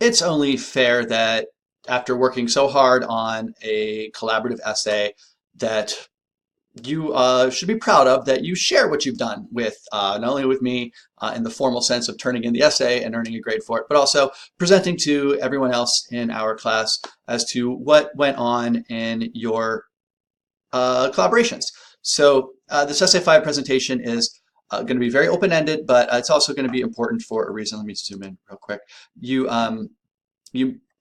it's only fair that after working so hard on a collaborative essay that you should be proud of, that you share what you've done with not only with me in the formal sense of turning in the essay and earning a grade for it, but also presenting to everyone else in our class as to what went on in your collaborations. So this essay 5 presentation is going to be very open-ended, but it's also going to be important for a reason. Let me zoom in real quick. You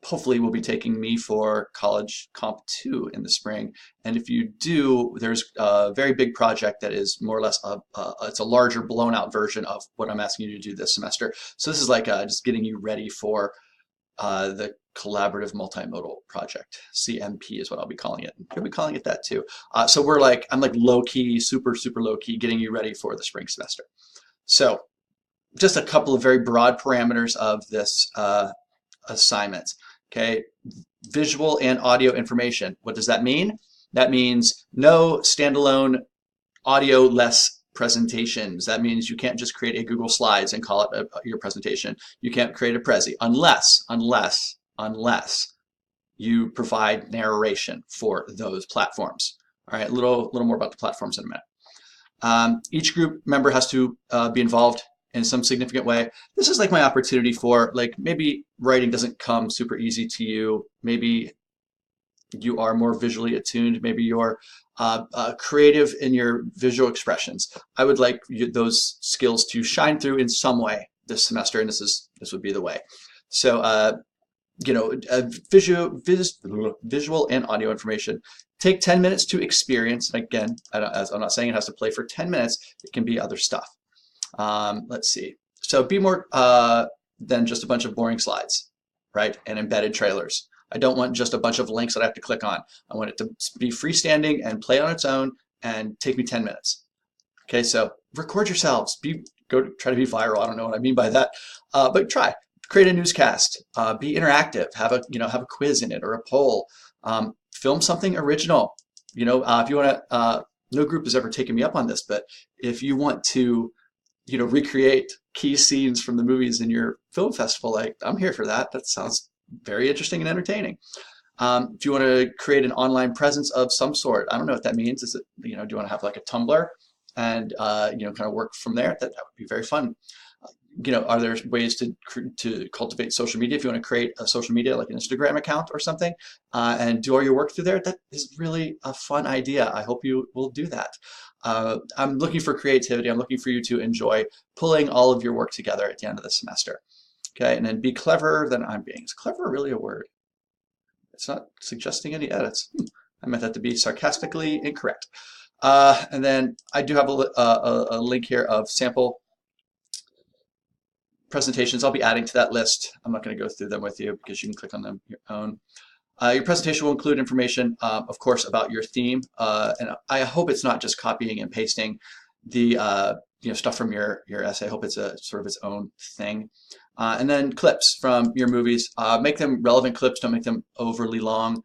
hopefully will be taking me for College Comp 2 in the spring. And if you do, there's a very big project that is more or less it's a larger blown out version of what I'm asking you to do this semester. So this is like just getting you ready for the Collaborative Multimodal Project. CMP is what I'll be calling it. You'll be calling it that too. So I'm like low key, super low key, getting you ready for the spring semester. So just a couple of very broad parameters of this assignment. Okay, visual and audio information. What does that mean? That means no standalone audio-less presentations. That means you can't just create a Google Slides and call it your presentation. You can't create a Prezi unless you provide narration for those platforms. All right, a little more about the platforms in a minute. Each group member has to be involved in some significant way. This is like my opportunity for, like, maybe writing doesn't come super easy to you. Maybe you are more visually attuned. Maybe you're creative in your visual expressions. I would like those skills to shine through in some way this semester, and this would be the way. So, visual and audio information. Take 10 minutes to experience. Again, I'm not saying it has to play for 10 minutes. It can be other stuff. Let's see. So be more than just a bunch of boring slides, right? And embedded trailers. I don't want just a bunch of links that I have to click on. I want it to be freestanding and play on its own and take me 10 minutes. Okay, so record yourselves. Try to be viral. I don't know what I mean by that, but try. Create a newscast. Be interactive. Have a quiz in it or a poll. Film something original. If you want to. No group has ever taken me up on this, but if you want to recreate key scenes from the movies in your film festival, I'm here for that. That sounds very interesting and entertaining. If you want to create an online presence of some sort, I don't know what that means. Is it, do you want to have like a Tumblr and, kind of work from there? That would be very fun. Are there ways to cultivate social media? If you want to create a social media, like an Instagram account or something, and do all your work through there, that is really a fun idea. I hope you will do that. I'm looking for creativity. I'm looking for you to enjoy pulling all of your work together at the end of the semester. Okay, and then be cleverer than I'm being. Is clever really a word? It's not suggesting any edits. I meant that to be sarcastically incorrect. And then I do have a link here of sample presentations. I'll be adding to that list. I'm not going to go through them with you because you can click on them your own. Your presentation will include information, of course, about your theme, and I hope it's not just copying and pasting the stuff from your essay. I hope it's a sort of its own thing. And then clips from your movies. Make them relevant clips. Don't make them overly long.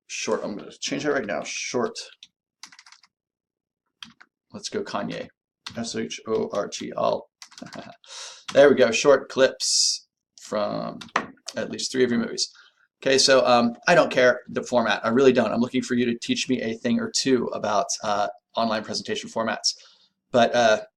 Short. I'm going to change that right now. Short. Let's go Kanye. SHORT. There we go. Short clips from at least 3 of your movies. Okay, so I don't care the format. I really don't. I'm looking for you to teach me a thing or two about online presentation formats. But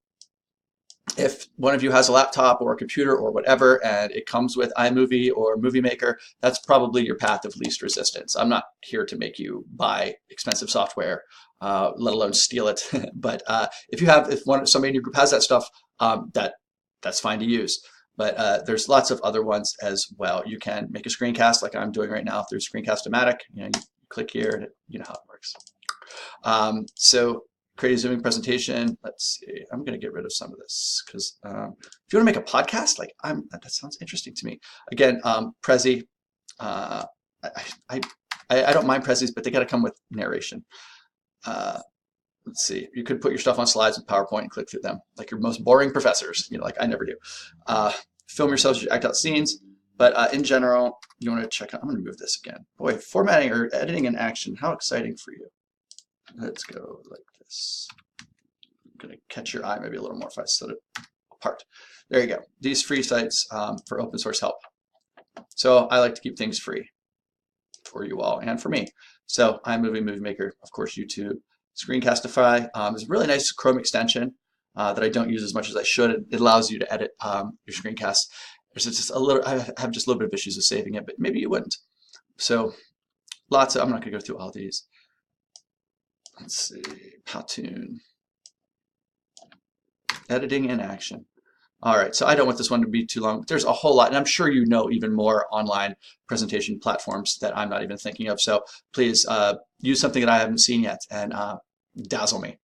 if one of you has a laptop or a computer or whatever, and it comes with iMovie or Movie Maker, that's probably your path of least resistance. I'm not here to make you buy expensive software, let alone steal it. But if somebody in your group has that stuff, that's fine to use. But there's lots of other ones as well. You can make a screencast like I'm doing right now through Screencast-O-Matic. You click here, and you know how it works. So create a Zooming presentation. Let's see. I'm going to get rid of some of this because if you want to make a podcast, that sounds interesting to me. Again, Prezi. I don't mind Prezis, but they got to come with narration. Let's see. You could put your stuff on slides with PowerPoint and click through them like your most boring professors. Like I never do. Film yourselves, act out scenes. But in general, you want to check out. I'm going to move this again. Boy, formatting or editing in action. How exciting for you. Let's go like this. I'm going to catch your eye maybe a little more if I set it part. There you go. These free sites for open source help. So I like to keep things free for you all and for me. So iMovie, Movie Maker, of course, YouTube, Screencastify. It's a really nice Chrome extension that I don't use as much as I should. It allows you to edit your screencast. There's just a little, I have just a little bit of issues with saving it, but maybe you wouldn't. So lots of, I'm not going to go through all these. Let's see, Powtoon. Editing in action. All right, so I don't want this one to be too long, but there's a whole lot, and I'm sure you know even more online presentation platforms that I'm not even thinking of. So please use something that I haven't seen yet and dazzle me.